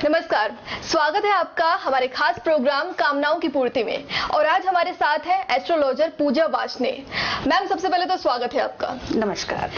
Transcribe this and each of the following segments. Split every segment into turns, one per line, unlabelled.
नमस्कार, स्वागत है आपका हमारे खास प्रोग्राम कामनाओं की पूर्ति में। और आज हमारे साथ है एस्ट्रोलॉजर पूजा वार्ष्णेय। मैम, सबसे पहले तो स्वागत है आपका।
नमस्कार।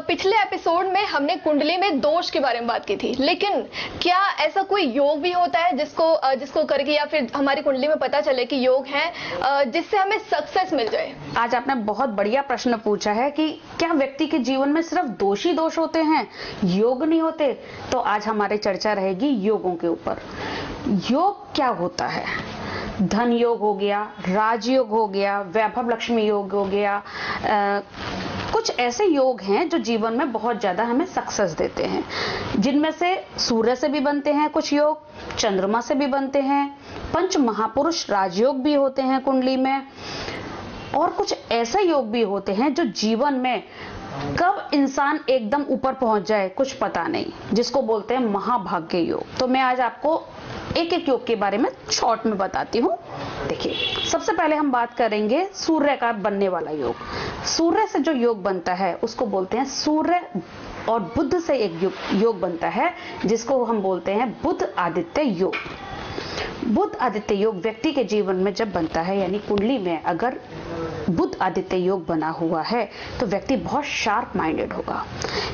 पिछले एपिसोड में हमने कुंडली में दोष के बारे में बात की थी, लेकिन क्या ऐसा कोई योग भी होता है जिसको करके या फिर हमारी कुंडली में पता चले कि योग है जिससे हमें सक्सेस मिल जाए?
आज आपने बहुत बढ़िया प्रश्न पूछा है कि क्या व्यक्ति के जीवन में सिर्फ दोष ही दोष होते हैं, योग नहीं होते? तो आज हमारी चर्चा रहेगी योगों के ऊपर। योग क्या होता है? धन योग हो गया, राजयोग हो गया, वैभव लक्ष्मी योग हो गया। कुछ ऐसे योग हैं जो जीवन में बहुत ज्यादा हमें सक्सेस देते हैं, जिनमें से सूर्य से भी बनते हैं कुछ योग, चंद्रमा से भी बनते हैं, पंच महापुरुष राजयोग भी होते हैं कुंडली में, और कुछ ऐसे योग भी होते हैं जो जीवन में कब इंसान एकदम ऊपर पहुंच जाए कुछ पता नहीं, जिसको बोलते हैं महाभाग्य योग। तो मैं आज आपको एक एक योग के बारे में शॉर्ट में बताती हूँ। देखिए, सबसे पहले हम बात करेंगे सूर्य का बनने वाला योग। सूर्य से जो योग बनता है उसको बोलते हैं सूर्य और बुध से एक योग बनता है, जिसको हम बोलते हैं बुध आदित्य योग। बुध आदित्य योग व्यक्ति के जीवन में जब बनता है, यानी कुंडली में अगर बुध आदित्य योग बना हुआ है तो व्यक्ति बहुत शार्प माइंडेड होगा।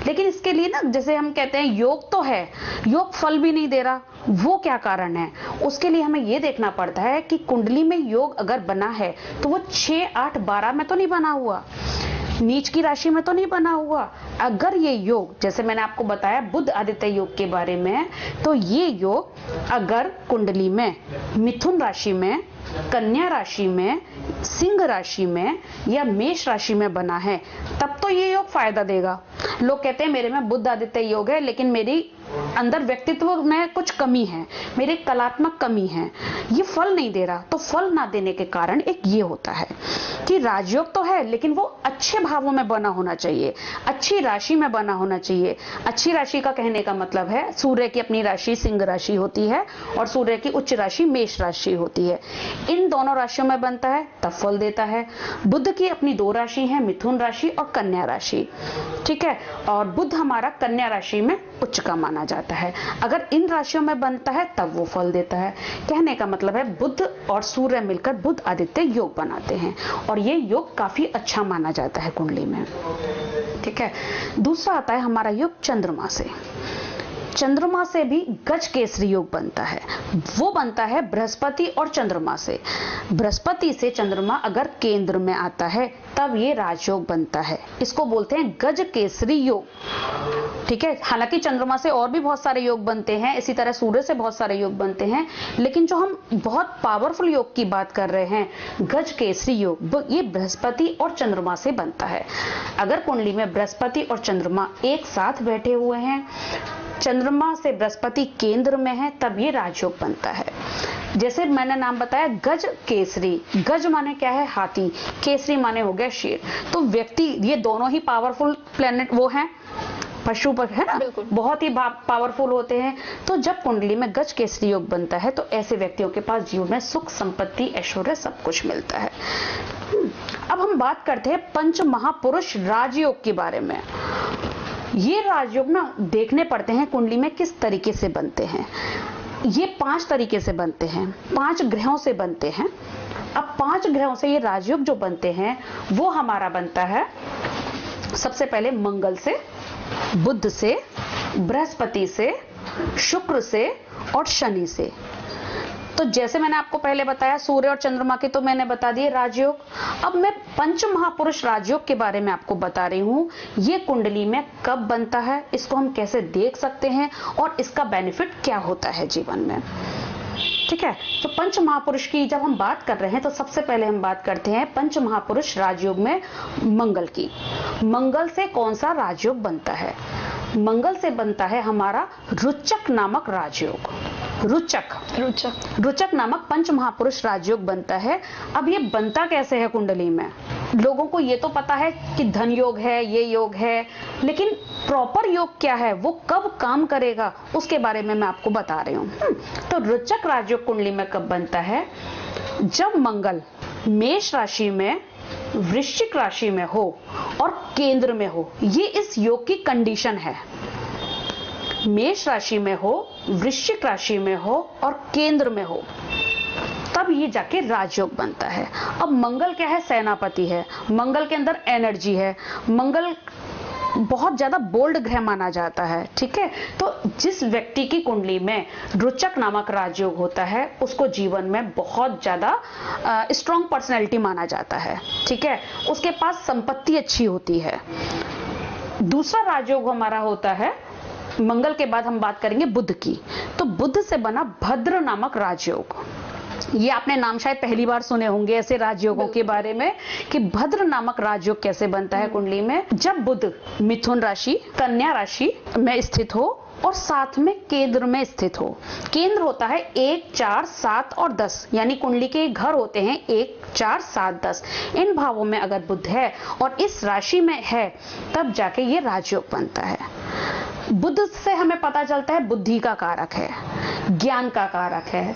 लेकिन इसके लिए ना, जैसे हम कहते हैं योग तो है, योग फल भी नहीं दे रहा, वो क्या कारण है? उसके लिए हमें ये देखना पड़ता है कि कुंडली में योग अगर बना है तो वो 6, 8, 12 में तो नहीं बना हुआ, नीच की राशि में तो नहीं बना हुआ। अगर ये योग, जैसे मैंने आपको बताया बुध आदित्य योग के बारे में, तो ये योग अगर कुंडली में मिथुन राशि में, कन्या राशि में, सिंह राशि में या मेष राशि में बना है, तब तो ये योग फायदा देगा। लोग कहते हैं मेरे में बुध आदित्य योग है, लेकिन मेरी अंदर व्यक्तित्व में कुछ कमी है, मेरी कलात्मक कमी है, ये फल नहीं दे रहा। तो फल ना देने के कारण एक ये होता है कि राजयोग तो है, लेकिन वो अच्छे भावों में बना होना चाहिए, अच्छी राशि में बना होना चाहिए। अच्छी राशि का कहने का मतलब है सूर्य की अपनी राशि सिंह राशि होती है और सूर्य की उच्च राशि मेष राशि होती है। इन दोनों राशियों में बनता है तब फल देता है। बुध की अपनी 2 राशि है, मिथुन राशि और कन्या राशि, ठीक है। और बुध हमारा कन्या राशि में उच्च का माना जाता है। अगर इन राशियों में बनता है तब वो फल देता है। कहने का मतलब है बुध और सूर्य मिलकर बुध आदित्य योग बनाते हैं और ये योग काफी अच्छा माना जाता है कुंडली में, ठीक है। दूसरा आता है हमारा योग चंद्रमा से। चंद्रमा से भी गज केसरी योग बनता है। वो बनता है बृहस्पति और चंद्रमा से। बृहस्पति से चंद्रमा अगर केंद्र में आता है तब ये राजयोग बनता है। इसको बोलते हैं गज केसरी योग, ठीक है। हालांकि चंद्रमा से और भी बहुत सारे योग बनते हैं, इसी तरह सूर्य से बहुत सारे योग बनते हैं, लेकिन जो हम बहुत पावरफुल योग की बात कर रहे हैं, गज केसरी योग, ये बृहस्पति और चंद्रमा से बनता है। अगर कुंडली में बृहस्पति और चंद्रमा एक साथ बैठे हुए हैं, चंद्रमा से बृहस्पति केंद्र में है, तब ये राजयोग बनता है। जैसे मैंने नाम बताया गज केसरी, गज माने क्या है? हाथी, केसरी माने हो गया शेर। तो व्यक्ति, ये दोनों ही पावरफुल प्लेनेट वो हैं, पशु पर है ना, बहुत ही पावरफुल होते हैं। तो जब कुंडली में गज केसरी योग बनता है तो ऐसे व्यक्तियों के पास जीवन में सुख, संपत्ति, ऐश्वर्य सब कुछ मिलता है। अब हम बात करते हैं पंच महापुरुष राजयोग के बारे में। ये राजयोग ना देखने पड़ते हैं कुंडली में किस तरीके से बनते हैं। ये 5 तरीके से बनते हैं, 5 ग्रहों से बनते हैं। अब 5 ग्रहों से ये राजयोग जो बनते हैं वो हमारा बनता है सबसे पहले मंगल से, बुध से, बृहस्पति से, शुक्र से और शनि से। तो जैसे मैंने आपको पहले बताया सूर्य और चंद्रमा के तो मैंने बता दिए राजयोग। अब मैं पंच महापुरुष राजयोग के बारे में आपको बता रही हूँ। ये कुंडली में कब बनता है, इसको हम कैसे देख सकते हैं और इसका बेनिफिट क्या होता है जीवन में, ठीक है। तो पंच महापुरुष की जब हम बात कर रहे हैं तो सबसे पहले हम बात करते हैं पंच महापुरुष राजयोग में मंगल की। मंगल से कौन सा राजयोग बनता है? मंगल से बनता है हमारा रुचक नामक राजयोग। रुचक नामक पंच महापुरुष राजयोग बनता है। अब ये बनता कैसे है कुंडली में? लोगों को ये तो पता है कि धन योग है, ये योग है, लेकिन प्रॉपर योग क्या है, वो कब काम करेगा, उसके बारे में मैं आपको बता रही हूँ। तो रुचक राजयोग कुंडली में कब बनता है? जब मंगल मेष राशि में, वृश्चिक राशि में हो और केंद्र में हो। ये इस योग की कंडीशन है। मेष राशि में हो वृश्चिक राशि में हो और केंद्र में हो, तब ये जाके राजयोग बनता है। अब मंगल क्या है? सेनापति है। मंगल के अंदर एनर्जी है। मंगल बहुत ज्यादा बोल्ड ग्रह माना जाता है। ठीक है, तो जिस व्यक्ति की कुंडली में रोचक नामक राजयोग होता है उसको जीवन में बहुत ज्यादा स्ट्रॉन्ग पर्सनैलिटी माना जाता है। ठीक है, उसके पास संपत्ति अच्छी होती है। दूसरा राजयोग हमारा होता है, मंगल के बाद हम बात करेंगे बुध की। तो बुध से बना भद्र नामक राजयोग। ये आपने नाम शायद पहली बार सुने होंगे ऐसे राजयोगों के बारे में कि भद्र नामक राजयोग कैसे बनता है कुंडली में। जब बुध मिथुन राशि, कन्या राशि में स्थित हो और साथ में केंद्र में स्थित हो। केंद्र होता है 1, 4, 7 और 10, यानी कुंडली के घर होते हैं 1, 4, 7, 10। इन भावों में अगर बुध है और इस राशि में है तब जाके ये राजयोग बनता है। बुध से हमें पता चलता है बुद्धि का कारक है, ज्ञान का कारक है।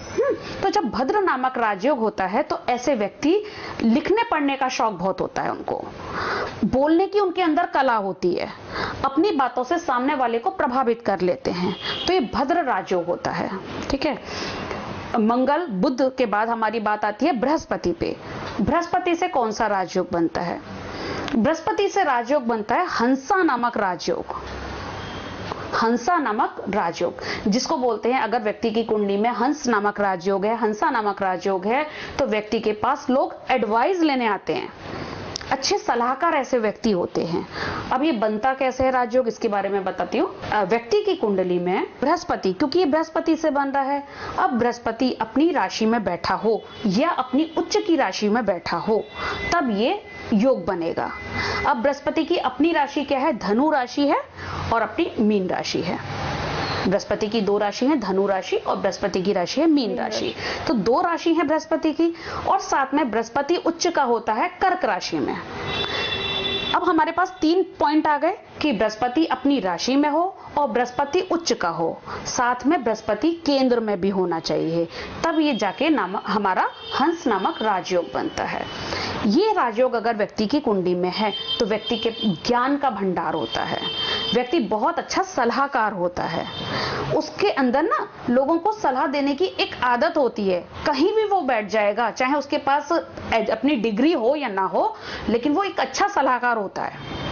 तो जब भद्र नामक राजयोग होता है तो ऐसे व्यक्ति लिखने पढ़ने का शौक बहुत होता है, उनको बोलने की उनके अंदर कला होती है, अपनी बातों से सामने वाले को प्रभावित कर लेते हैं। तो ये भद्र राजयोग होता है। ठीक है, मंगल बुध के बाद हमारी बात आती है बृहस्पति पे। बृहस्पति से कौन सा राजयोग बनता है? बृहस्पति से राजयोग बनता है हंसा नामक राजयोग। हंसा नामक राजयोग जिसको बोलते हैं, अगर व्यक्ति की कुंडली में हंस नामक राजयोग है, हंसा नामक राजयोग है, तो व्यक्ति के पास लोग एडवाइस लेने आते हैं। अच्छे सलाहकार ऐसे व्यक्ति होते हैं। अब ये बनता कैसे है राजयोग, इसके बारे में बताती हूँ। व्यक्ति की कुंडली में बृहस्पति, क्योंकि ये बृहस्पति से बन रहा है, अब बृहस्पति अपनी राशि में बैठा हो या अपनी उच्च की राशि में बैठा हो तब ये योग बनेगा। अब बृहस्पति की अपनी राशि क्या है? धनु राशि है और अपनी मीन राशि है। बृहस्पति की 2 राशि है, धनु राशि और बृहस्पति की राशि है मीन राशि। तो 2 राशि है बृहस्पति की और साथ में बृहस्पति उच्च का होता है कर्क राशि में। अब हमारे पास 3 पॉइंट आ गए कि बृहस्पति अपनी राशि में हो और बृहस्पति उच्च का हो, साथ में बृहस्पति केंद्र में भी होना चाहिए, तब ये जाके हमारा हंस नामक राजयोग बनता है। ये राजयोग अगर व्यक्ति की कुंडली में है तो व्यक्ति के ज्ञान का भंडार होता है, व्यक्ति बहुत अच्छा सलाहकार होता है, उसके अंदर ना लोगों को सलाह देने की एक आदत होती है। कहीं भी वो बैठ जाएगा, चाहे उसके पास अपनी डिग्री हो या ना हो, लेकिन वो एक अच्छा सलाहकार होता है।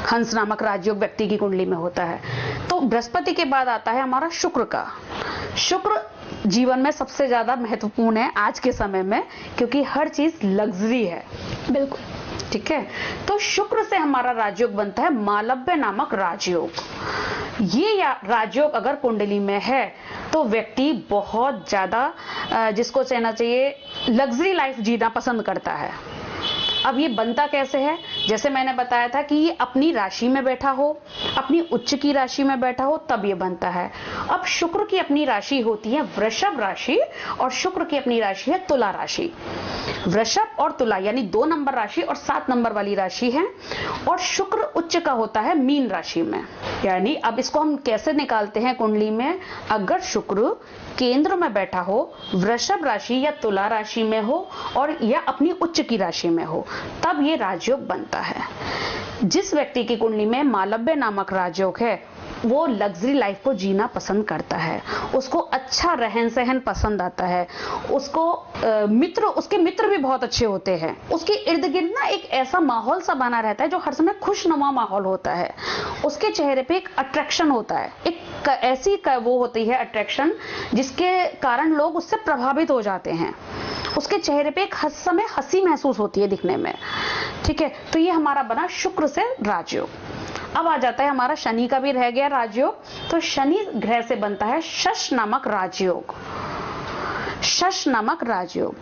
हंस नामक राजयोग व्यक्ति की कुंडली में होता है। तो बृहस्पति के बाद आता है हमारा शुक्र का। शुक्र जीवन में सबसे ज्यादा महत्वपूर्ण है आज के समय में, क्योंकि हर चीज लग्जरी है।
बिल्कुल।
ठीक है, तो शुक्र से हमारा राजयोग बनता है मालव्य नामक राजयोग। ये राजयोग अगर कुंडली में है तो व्यक्ति बहुत ज्यादा जिसको कहना चाहिए लग्जरी लाइफ जीना पसंद करता है। अब ये बनता कैसे है? जैसे मैंने बताया था कि ये अपनी राशि में बैठा हो, अपनी उच्च की राशि में बैठा हो, तब ये बनता है। अब शुक्र की अपनी राशि होती है वृषभ राशि और शुक्र की अपनी राशि है तुला राशि। वृषभ और तुला यानी 2 नंबर राशि और 7 नंबर वाली राशि है, और शुक्र उच्च का होता है मीन राशि में। यानी अब इसको हम कैसे निकालते हैं कुंडली में? अगर शुक्र केंद्र में बैठा हो, वृषभ राशि या तुला राशि में हो और या अपनी उच्च की राशि में हो, तब ये राजयोग बनता है। जिस व्यक्ति की कुंडली में मालव्य नामक राजयोग है वो लग्जरी लाइफ को जीना पसंद करता है, उसको अच्छा रहन सहन पसंद आता है, उसको उसके मित्र भी बहुत अच्छे होते हैं, उसके इर्द गिर्द ना एक ऐसा माहौल सा बना रहता है जो हर समय खुशनुमा माहौल होता है, उसके चेहरे पे एक अट्रैक्शन होता है, एक ऐसी वो होती है अट्रैक्शन जिसके कारण लोग उससे प्रभावित हो जाते हैं, उसके चेहरे पे एक हर समय हंसी महसूस होती है दिखने में। ठीक है, तो ये हमारा बना शुक्र से राजयोग। अब आ जाता है हमारा शनि का भी रह गया राजयोग। तो शनि ग्रह से बनता है शश नामक राजयोग। शश नामक राजयोग।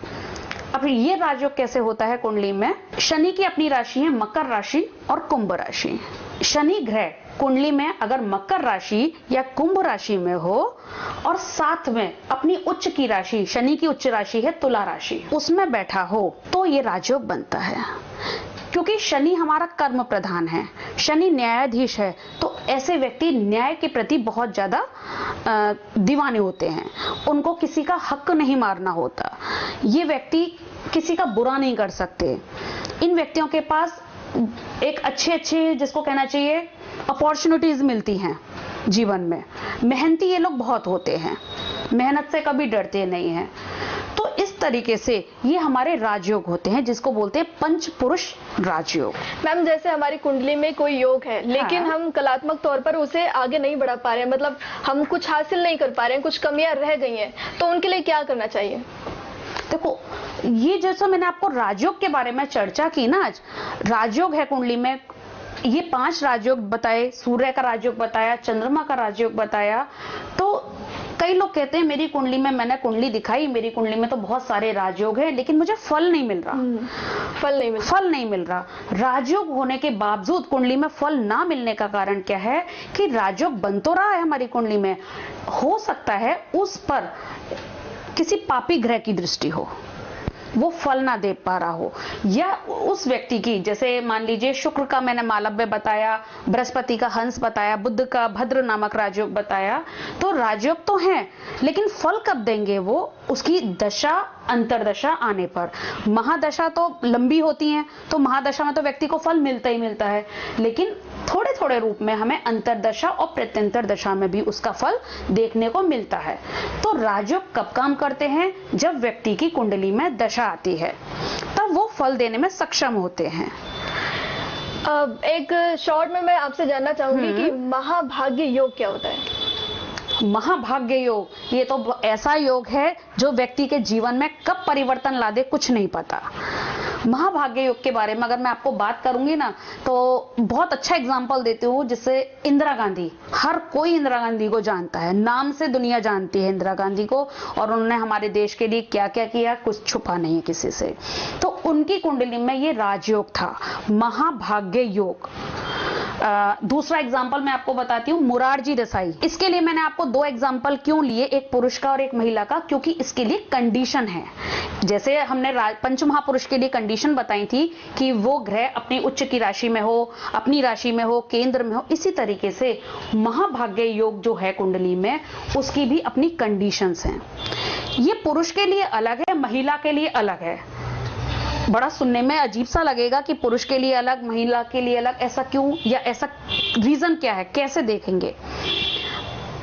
अब ये राजयोग कैसे होता है कुंडली में? शनि की अपनी राशि है मकर राशि और कुंभ राशि। शनि ग्रह कुंडली में अगर मकर राशि या कुंभ राशि में हो और साथ में अपनी उच्च की राशि, शनि की उच्च राशि है तुला राशि, उसमें बैठा हो तो ये राजयोग बनता है। क्योंकि शनि हमारा कर्म प्रधान है, शनि न्यायाधीश है, तो ऐसे व्यक्ति न्याय के प्रति बहुत ज्यादा दीवाने होते हैं, उनको किसी का हक नहीं मारना होता, ये व्यक्ति किसी का बुरा नहीं कर सकते। इन व्यक्तियों के पास एक अच्छे जिसको कहना चाहिए अपॉर्चुनिटीज मिलती हैं, जीवन में। मेहनती ये लोग बहुत होते हैं, मेहनत से कभी डरते नहीं हैं। तो इस तरीके से ये हमारे राजयोग होते हैं, जिसको बोलते हैं पंच पुरुष राजयोग।
मैम, जैसे हमारी कुंडली में कोई योग है लेकिन हम कलात्मक तौर पर उसे आगे नहीं बढ़ा पा रहे हैं, मतलब हम कुछ हासिल नहीं कर पा रहे हैं, कुछ कमियां रह गई हैं, तो उनके लिए क्या करना चाहिए?
देखो, ये जैसा मैंने आपको राजयोग के बारे में चर्चा की ना, आज राजयोग है कुंडली में, ये 5 राजयोग बताए, सूर्य का राजयोग बताया, चंद्रमा का राजयोग बताया। तो कई लोग कहते हैं मेरी कुंडली में, मैंने कुंडली दिखाई, मेरी कुंडली में तो बहुत सारे राजयोग हैं लेकिन मुझे फल नहीं मिल रहा, फल नहीं मिल रहा। राजयोग होने के बावजूद कुंडली में फल ना मिलने का कारण क्या है कि राजयोग बन तो रहा है हमारी कुंडली में, हो सकता है उस पर किसी पापी ग्रह की दृष्टि हो, वो फल ना दे पा रहा हो, या उस व्यक्ति की, जैसे मान लीजिए शुक्र का मैंने मालव्य बताया, बृहस्पति का हंस बताया, बुध का भद्र नामक राजयोग बताया। तो राजयोग तो हैं लेकिन फल कब देंगे वो, उसकी दशा अंतरदशा आने पर। महादशा तो लंबी होती हैं, तो महादशा में तो व्यक्ति को फल मिलता ही मिलता है, लेकिन थोड़े थोड़े रूप में हमें अंतरदशा और प्रत्यंतर दशा में भी उसका फल देखने को मिलता है। तो राजयोग कब काम करते हैं? जब व्यक्ति की कुंडली में दशा आती है, तब वो फल देने में सक्षम होते हैं।
एक शॉर्ट में मैं आपसे जानना चाहूंगी कि महाभाग्य योग क्या होता है?
महाभाग्य योग, ये तो ऐसा योग है जो व्यक्ति के जीवन में कब परिवर्तन ला दे कुछ नहीं पता। महाभाग्य योग के बारे में अगर मैं आपको बात करूंगी ना, तो बहुत अच्छा एग्जांपल देती हूँ, जिससे इंदिरा गांधी, हर कोई इंदिरा गांधी को जानता है, नाम से दुनिया जानती है इंदिरा गांधी को, और उन्होंने हमारे देश के लिए क्या क्या किया कुछ छुपा नहीं है किसी से। तो उनकी कुंडली में ये राजयोग था, महाभाग्य योग। दूसरा एग्जाम्पल मैं आपको बताती हूँ, मुरारजी देसाई। इसके लिए मैंने आपको 2 एग्जाम्पल क्यों लिए, एक पुरुष का और एक महिला का, क्योंकि इसके लिए कंडीशन है। जैसे हमने पंच महापुरुष के लिए कंडीशन बताई थी कि वो ग्रह अपनी उच्च की राशि में हो, अपनी राशि में हो, केंद्र में हो, इसी तरीके से महाभाग्य योग जो है कुंडली में, उसकी भी अपनी कंडीशंस हैं। ये पुरुष के लिए अलग है, महिला के लिए अलग है। बड़ा सुनने में अजीब सा लगेगा कि पुरुष के लिए अलग, महिला के लिए अलग, ऐसा क्यों, या ऐसा रीजन क्या है, कैसे देखेंगे?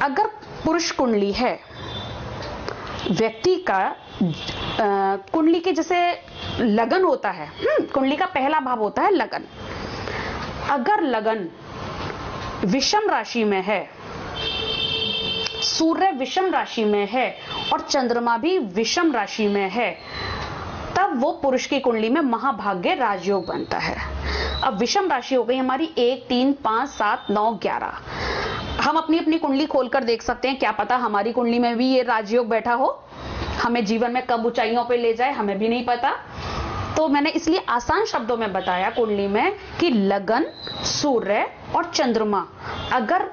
अगर पुरुष कुंडली है, व्यक्ति का कुंडली के जैसे लगन होता है, कुंडली का पहला भाव होता है लगन। अगर लगन विषम राशि में है, सूर्य विषम राशि में है और चंद्रमा भी विषम राशि में है, तब वो पुरुष की कुंडली में महाभाग्य राजयोग बनता है। अब विषम राशि हो गई हमारी 1, 3, 5, 7, 9, 11। हम अपनी अपनी कुंडली खोलकर देख सकते हैं, क्या पता हमारी कुंडली में भी ये राजयोग बैठा हो, हमें जीवन में कब ऊंचाइयों पे ले जाए हमें भी नहीं पता। तो मैंने इसलिए आसान शब्दों में बताया कुंडली में कि लगन, सूर्य और चंद्रमा अगर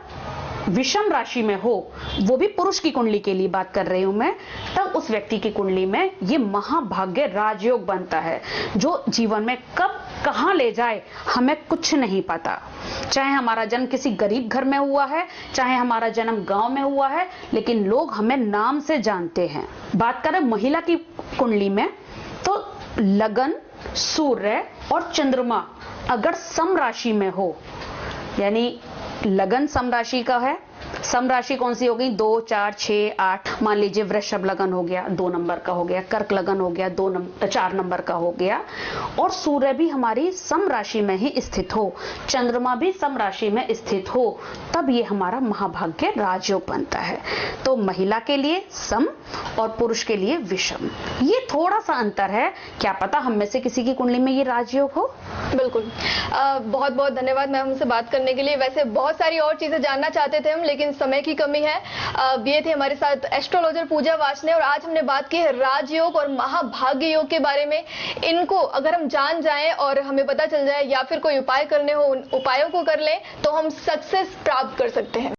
विषम राशि में हो, वो भी पुरुष की कुंडली के लिए बात कर रही हूं मैं, तब उस व्यक्ति की कुंडली में ये महाभाग्य राजयोग बनता है, जो जीवन में कब कहां ले जाए हमें कुछ नहीं पता। चाहे हमारा जन्म किसी गरीब घर में हुआ है, चाहे हमारा जन्म गांव में हुआ है, लेकिन लोग हमें नाम से जानते हैं। बात करें महिला की कुंडली में, तो लगन, सूर्य और चंद्रमा अगर सम राशि में हो, यानी लगन सम राशि का है, सम राशि कौन सी हो गई, 2, 4, 6, 8, मान लीजिए वृषभ लगन हो गया 2 नंबर का हो गया, कर्क लगन हो गया 4 नंबर का हो गया, और सूर्य भी हमारी सम राशि में ही स्थित हो, चंद्रमा भी सम राशि में स्थित हो, तब ये हमारा महाभाग्य राजयोग बनता है। तो महिला के लिए सम और पुरुष के लिए विषम, ये थोड़ा सा अंतर है, क्या पता हम में से किसी की कुंडली में ये राजयोग हो।
बिल्कुल, बहुत बहुत धन्यवाद मैम हमसे बात करने के लिए। वैसे बहुत सारी और चीजें जानना चाहते थे हम, लेकिन समय की कमी है। ये थे हमारे साथ एस्ट्रोलॉजर पूजा वाचने, और आज हमने बात की है राजयोग और महाभाग्य योग के बारे में। इनको अगर हम जान जाएं और हमें पता चल जाए, या फिर कोई उपाय करने हो, उन उपायों को कर लें, तो हम सक्सेस प्राप्त कर सकते हैं।